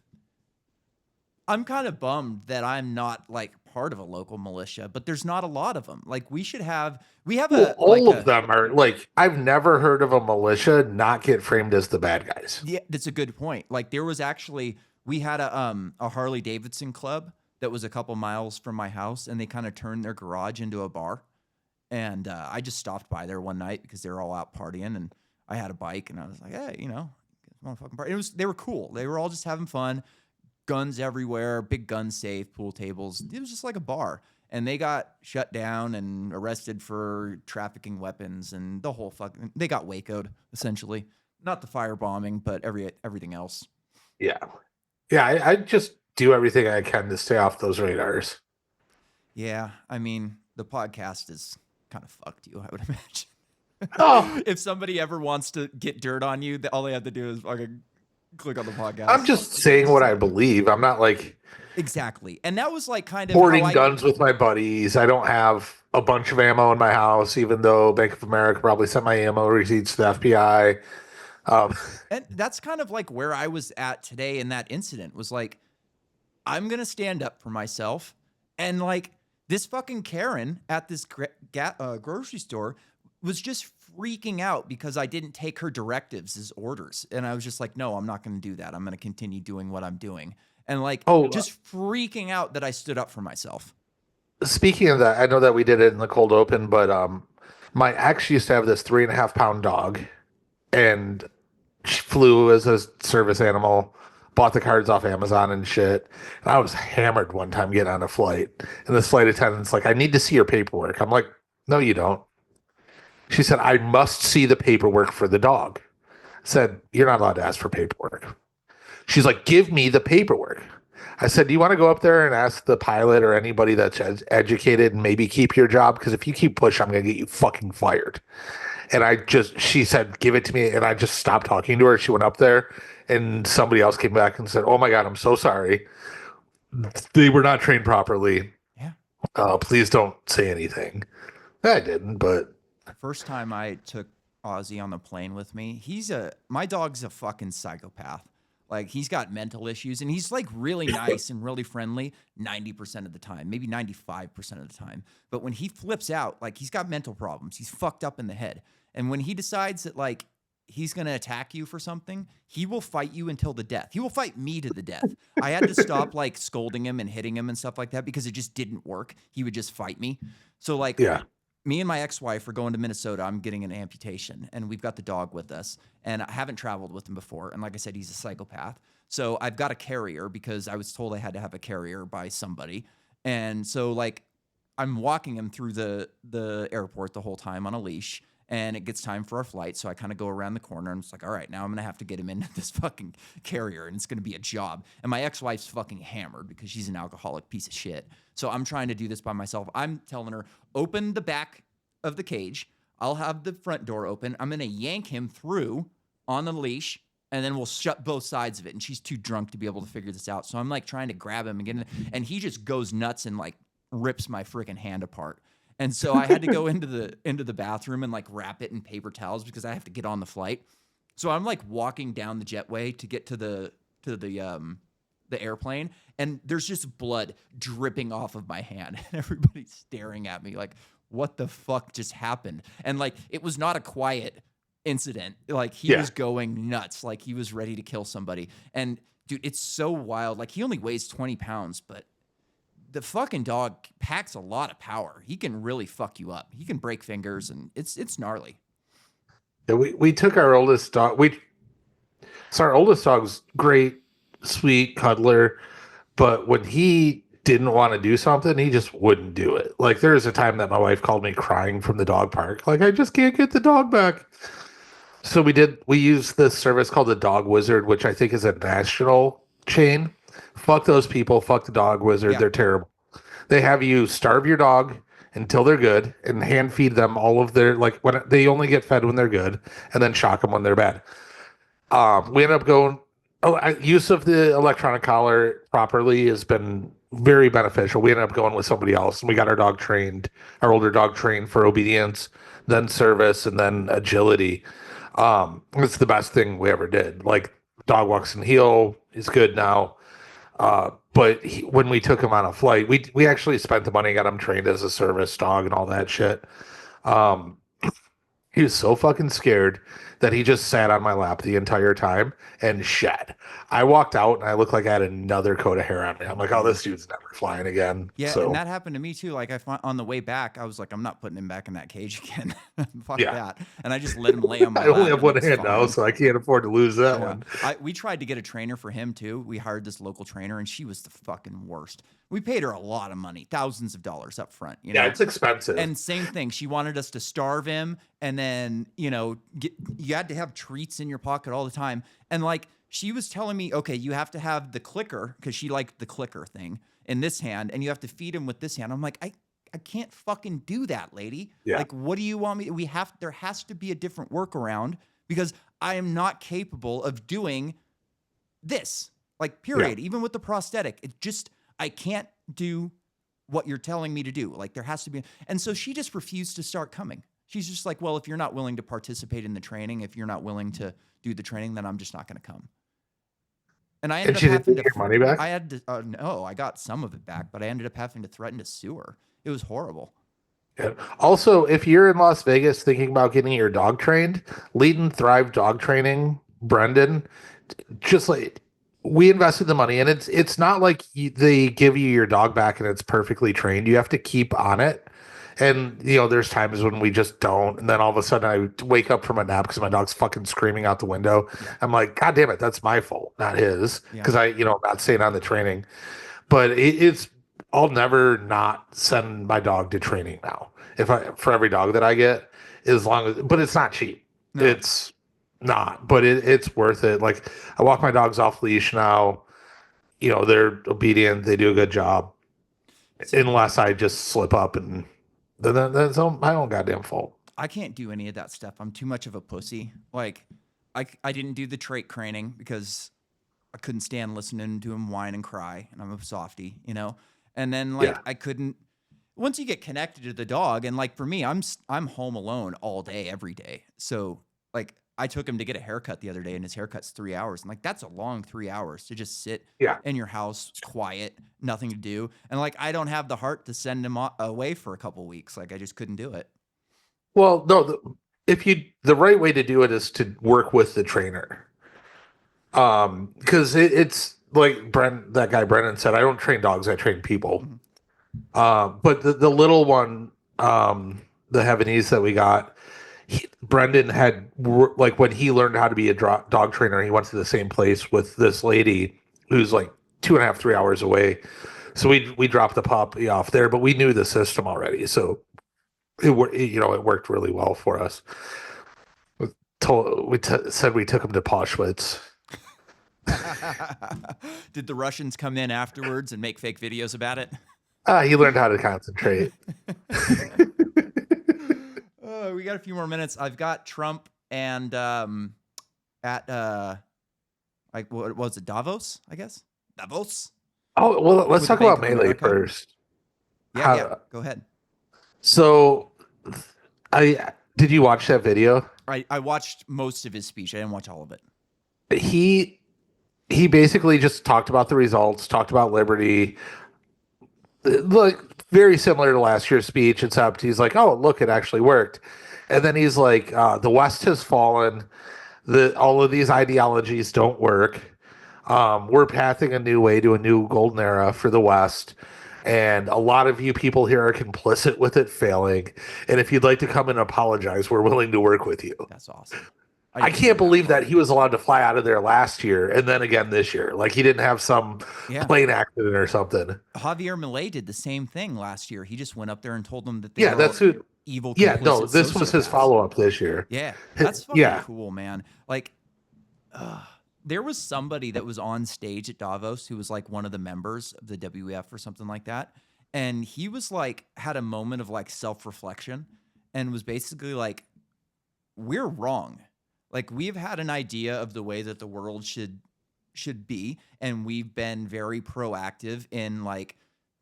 bummed that I'm not like part of a local militia, but there's not a lot of them. Like, we have all of them are like, I've never heard of a militia not get framed as the bad guys. Yeah, that's a good point. Like, there was actually, we had a Harley Davidson club that was a couple miles from my house, and they kind of turned their garage into a bar. And I just stopped by there one night because they were all out partying, and I had a bike, and I was like, hey, you know, motherfucking party. They were cool. They were all just having fun. Guns everywhere, big gun safe, pool tables. It was just like a bar. And they got shut down and arrested for trafficking weapons and the whole fucking... They got Waco'd, essentially. Not the firebombing, but everything else. Yeah. Yeah, I just do everything I can to stay off those radars. Yeah, I mean, the podcast is kind of fucked you, I would imagine. Oh. If somebody ever wants to get dirt on you, all they have to do is fucking click on the podcast. I'm just saying what I believe. I'm not like... Exactly. And that was like kind of... Hoarding guns with my buddies. I don't have a bunch of ammo in my house, even though Bank of America probably sent my ammo receipts to the FBI. And that's kind of like where I was at today in that incident, was like, I'm going to stand up for myself. And like, this fucking Karen at this grocery store was just freaking out because I didn't take her directives as orders. And I was just like, no, I'm not going to do that. I'm going to continue doing what I'm doing. And like, just freaking out that I stood up for myself. Speaking of that, I know that we did it in the cold open, but my ex used to have this 3.5 pound dog, and flew as a service animal, bought the cards off Amazon and shit. And I was hammered one time getting on a flight. And this flight attendant's like, I need to see your paperwork. I'm like, no, you don't. She said, I must see the paperwork for the dog. I said, you're not allowed to ask for paperwork. She's like, give me the paperwork. I said, do you want to go up there and ask the pilot or anybody that's educated and maybe keep your job? Because if you keep pushing, I'm going to get you fucking fired. And she said, give it to me. And I just stopped talking to her. She went up there and somebody else came back and said, oh my God, I'm so sorry. They were not trained properly. Yeah. Please don't say anything. I didn't, but. First time I took Ozzy on the plane with me, my dog's a fucking psychopath. Like, he's got mental issues, and he's like really nice and really friendly 90% of the time, maybe 95% of the time. But when he flips out, like, he's got mental problems. He's fucked up in the head. And when he decides that, like, he's going to attack you for something, he will fight you until the death. He will fight me to the death. I had to stop, like, scolding him and hitting him and stuff like that because it just didn't work. He would just fight me. So, like, me and my ex-wife are going to Minnesota. I'm getting an amputation, and we've got the dog with us. And I haven't traveled with him before. And like I said, he's a psychopath. So I've got a carrier because I was told I had to have a carrier by somebody. And so, like, I'm walking him through the airport the whole time on a leash, and it gets time for our flight. So I kind of go around the corner, and it's like, all right, now I'm going to have to get him into this fucking carrier, and it's going to be a job. And my ex-wife's fucking hammered because she's an alcoholic piece of shit. So I'm trying to do this by myself. I'm telling her, open the back of the cage. I'll have the front door open. I'm going to yank him through on the leash, and then we'll shut both sides of it. And she's too drunk to be able to figure this out. So I'm like trying to grab him and get in, and he just goes nuts and like rips my freaking hand apart. And so I had to go into the bathroom and like wrap it in paper towels because I have to get on the flight. So I'm like walking down the jetway to get to the airplane, and there's just blood dripping off of my hand, and everybody's staring at me like, what the fuck just happened? And like, it was not a quiet incident. Like, he was going nuts. Like, he was ready to kill somebody. And dude, it's so wild. Like, he only weighs 20 pounds, but the fucking dog packs a lot of power. He can really fuck you up. He can break fingers, and it's gnarly. Yeah, we took our oldest dog. Our oldest dog's great, sweet cuddler, but when he didn't want to do something, he just wouldn't do it. Like, there was a time that my wife called me crying from the dog park. Like, I just can't get the dog back. So we used this service called the Dog Wizard, which I think is a national chain. Fuck those people. Fuck the Dog Wizard. Yeah. They're terrible. They have you starve your dog until they're good and hand feed them all of their, like, when they only get fed when they're good, and then shock them when they're bad. We ended up going, use of the electronic collar properly has been very beneficial. We ended up going with somebody else, and we got our older dog trained for obedience, then service, and then agility. It's the best thing we ever did. Like, dog walks and heel. He's good now. But when we took him on a flight, we actually spent the money, got him trained as a service dog and all that shit. He was so fucking scared that he just sat on my lap the entire time and shed. I walked out and I looked like I had another coat of hair on me. I'm like, oh, this dude's never flying again. Yeah, and that happened to me too. Like, on the way back, I was like, I'm not putting him back in that cage again. Fuck that. And I just let him lay on my lap. I only have one hand now, so I can't afford to lose that one. We tried to get a trainer for him too. We hired this local trainer, and she was the fucking worst. We paid her a lot of money, thousands of dollars up front. You know? Yeah, it's expensive. And same thing. She wanted us to starve him, and then, you had to have treats in your pocket all the time. And like, she was telling me, okay, you have to have the clicker, because she liked the clicker thing, in this hand, and you have to feed him with this hand. I'm like, I can't fucking do that, lady. Yeah. Like, what do you want me? There has to be a different workaround, because I am not capable of doing this. Like, period. Yeah. Even with the prosthetic, I can't do what you're telling me to do. Like, there has to be. And so she just refused to start coming. She's just like, well, if you're not willing to participate in the training, if you're not willing to do the training, then I'm just not going to come. And I ended up having to get your money back. I had to, no, I got some of it back, but I ended up having to threaten to sue her. It was horrible. Yeah. Also, if you're in Las Vegas thinking about getting your dog trained, Lead and Thrive Dog Training, Brendan, just like, we invested the money, and it's not like they give you your dog back and it's perfectly trained. You have to keep on it. And, there's times when we just don't. And then all of a sudden I wake up from a nap because my dog's fucking screaming out the window. I'm like, God damn it, that's my fault, not his. Because not staying on the training. But I'll never not send my dog to training now. For every dog that I get, but it's not cheap. No. It's not, but it's worth it. Like, I walk my dogs off leash now. They're obedient. They do a good job. Unless I just slip up, and that's my own goddamn fault. I can't do any of that stuff. I'm too much of a pussy. Like, I didn't do the trait training because I couldn't stand listening to him whine and cry, and I'm a softie, And then I couldn't. Once you get connected to the dog, and for me, I'm home alone all day, every day. So I took him to get a haircut the other day, and his haircut's 3 hours. And that's a long 3 hours to just sit in your house, quiet, nothing to do. And I don't have the heart to send him away for a couple weeks. I just couldn't do it. Well, no, the right way to do it is to work with the trainer. Because it's like that guy Brennan said, I don't train dogs, I train people. Mm-hmm. But the little one, the Havanese that we got, Brendan had when he learned how to be a dog trainer, he went to the same place with this lady who's 2.5, 3 hours away. So we dropped the puppy off there, but we knew the system already, so it worked really well for us. Said we took him to Pauschwitz. Did the Russians come in afterwards and make fake videos about it? He learned how to concentrate. We got a few more minutes. I've got Trump and what was it, Davos, I guess? Davos? Oh, well, let's talk about Melee first. Yeah, go ahead. So, did you watch that video? I watched most of his speech. I didn't watch all of it. He basically just talked about the results, talked about liberty, very similar to last year's speech, except he's like, oh, look, it actually worked. And then he's like, the West has fallen. All of these ideologies don't work. We're pathing a new way to a new golden era for the West. And a lot of you people here are complicit with it failing. And if you'd like to come and apologize, we're willing to work with you. That's awesome. I can't believe that he was allowed to fly out of there last year and then again this year. He didn't have some plane accident or something. Javier Milei did the same thing last year. He just went up there and told them that they were that's who, evil. Yeah, no, this was his follow-up this year. Yeah, that's fucking cool, man. There was somebody that was on stage at Davos who was one of the members of the WEF or something like that. And he was had a moment of self-reflection and was basically we're wrong. We've had an idea of the way that the world should be, and we've been very proactive in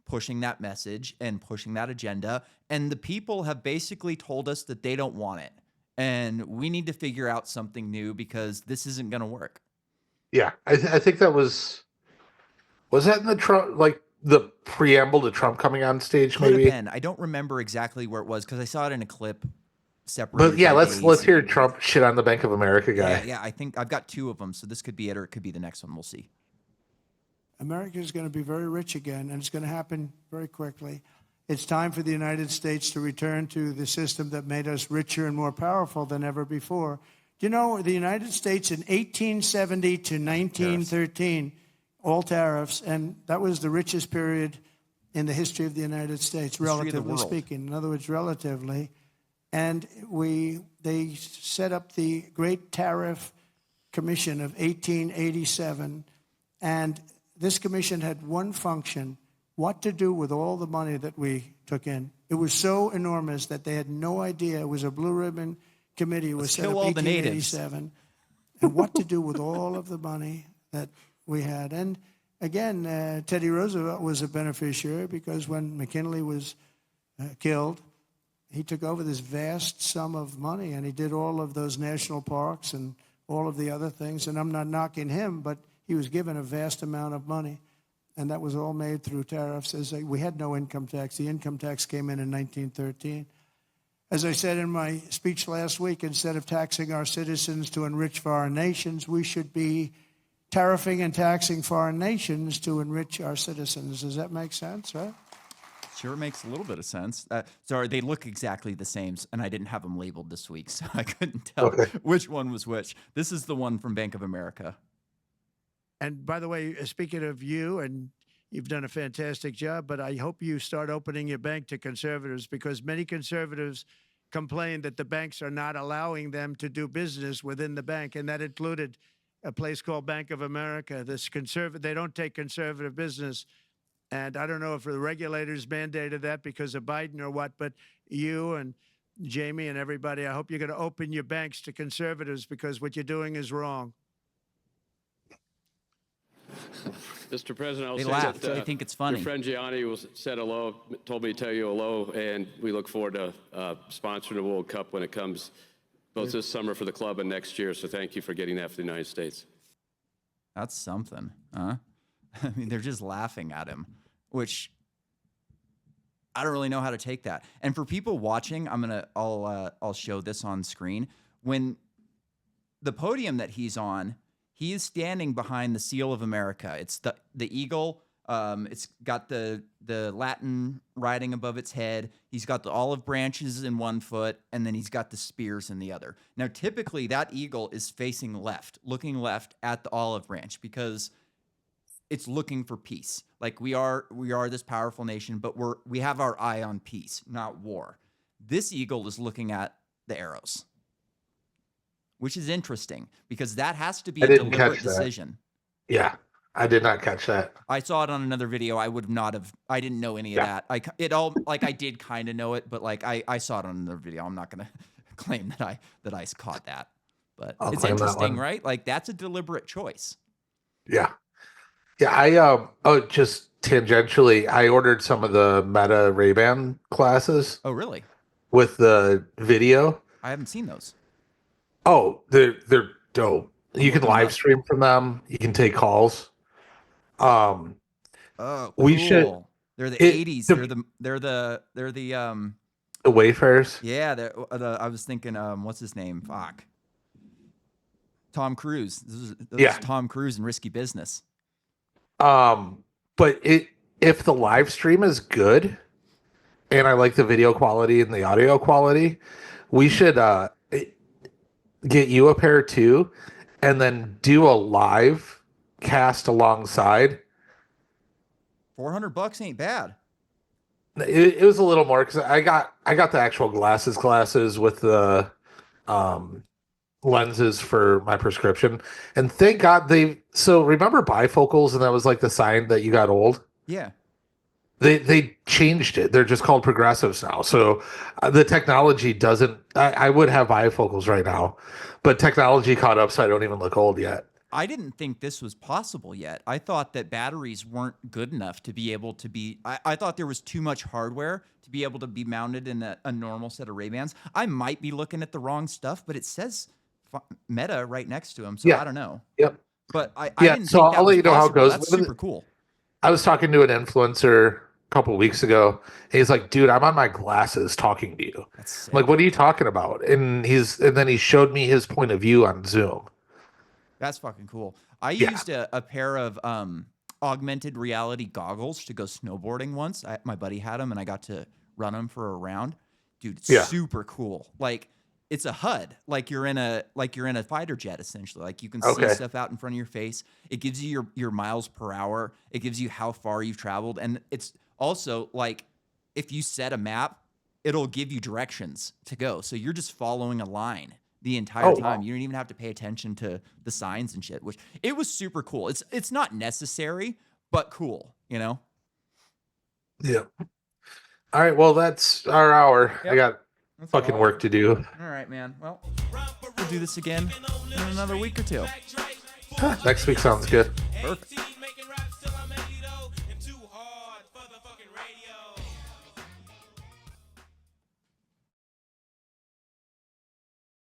pushing that message and pushing that agenda. And the people have basically told us that they don't want it. And we need to figure out something new because this isn't going to work. Yeah, I think that was that in the Trump, the preamble to Trump coming on stage, maybe? I don't remember exactly where it was because I saw it in a clip. But yeah, let's hear Trump shit on the Bank of America guy. Yeah, I think I've got two of them, so this could be it or it could be the next one. We'll see. America is going to be very rich again, and it's going to happen very quickly. It's time for the United States to return to the system that made us richer and more powerful than ever before. Do you know the United States in 1870 to 1913, all tariffs, and that was the richest period in the history of the United States, relatively speaking. In other words, relatively. And they set up the Great Tariff Commission of 1887. And this commission had one function, what to do with all the money that we took in. It was so enormous that they had no idea. It was a blue ribbon committee. It was set up in 1887. And what to do with all of the money that we had. And again, Teddy Roosevelt was a beneficiary because when McKinley was killed, he took over this vast sum of money, and he did all of those national parks and all of the other things. And I'm not knocking him, but he was given a vast amount of money, and that was all made through tariffs. We had no income tax. The income tax came in 1913. As I said in my speech last week, instead of taxing our citizens to enrich foreign nations, we should be tariffing and taxing foreign nations to enrich our citizens. Does that make sense, right? Sure makes a little bit of sense. Sorry, they look exactly the same, and I didn't have them labeled this week, so I couldn't tell which one was which. This is the one from Bank of America. And by the way, speaking of you, and you've done a fantastic job, but I hope you start opening your bank to conservatives, because many conservatives complain that the banks are not allowing them to do business within the bank, and that included a place called Bank of America. They don't take conservative business. And I don't know if the regulators mandated that because of Biden or what, but you and Jamie and everybody, I hope you're going to open your banks to conservatives, because what you're doing is wrong. Mr. President, I'll They say laugh. that They think it's funny. your friend Gianni said hello, told me to tell you hello, and we look forward to sponsoring the World Cup when it comes both this summer for the club and next year. So thank you for getting that for the United States. That's something, huh? I mean, they're just laughing at him, which I don't really know how to take that. And for people watching, I'll show this on screen. When the podium that he's on, he is standing behind the seal of America. It's the eagle. It's got the Latin writing above its head. He's got the olive branches in one foot, and then he's got the spears in the other. Now, typically, that eagle is facing left, looking left at the olive branch, because it's looking for peace. Like we are this powerful nation, but we have our eye on peace, not war. This eagle is looking at the arrows, which is interesting because that has to be a deliberate decision. Yeah, I did not catch that. I saw it on another video. I would not have. I didn't know any of that. I did kind of know it, but like I saw it on another video. I'm not gonna claim that I caught that, but it's interesting, right? Like that's a deliberate choice. Yeah. Yeah, just tangentially, I ordered some of the Meta Ray-Ban classes. Oh, really? With the video. I haven't seen those. Oh, they're dope. You can live stream from them. You can take calls. Oh, cool. We should. They're the 80s. They're the Wayfarers. Yeah, I was thinking, what's his name? Fuck. Tom Cruise. This is Tom Cruise in Risky Business. But if the live stream is good and I like the video quality and the audio quality, we should get you a pair too, and then do a live cast alongside. $400 ain't bad. It was a little more because I got the actual glasses with the lenses for my prescription, and thank God so remember bifocals, and that was like the sign that you got old. Yeah, they changed it. They're just called progressives now. So the technology doesn't. I would have bifocals right now, but technology caught up, so I don't even look old yet. I didn't think this was possible yet. I thought that batteries weren't good enough to be able to be. I thought there was too much hardware to be able to be mounted in a normal set of Ray-Bans. I might be looking at the wrong stuff, but it says Meta right next to him, so I don't know. Yep. But I So didn't think that I'll let you know how it goes. That's super cool. I was talking to an influencer a couple of weeks ago. And he's like, "Dude, I'm on my glasses talking to you." I'm like, "What are you talking about?" And then he showed me his point of view on Zoom. That's fucking cool. I used a pair of augmented reality goggles to go snowboarding once. My buddy had them, and I got to run them for a round. Dude, it's super cool. Like it's a HUD, like you're in a fighter jet essentially. Like you can see stuff out in front of your face. It gives you your miles per hour. It gives you how far you've traveled, and it's also like if you set a map, it'll give you directions to go. So you're just following a line the entire time. You don't even have to pay attention to the signs and shit, which it was super cool. It's not necessary, but cool, you know? Yeah. All right. Well, that's our hour. Yep. I got fucking work to do. All right, man. Well, we'll do this again in another week or two. Next week sounds good. Perfect.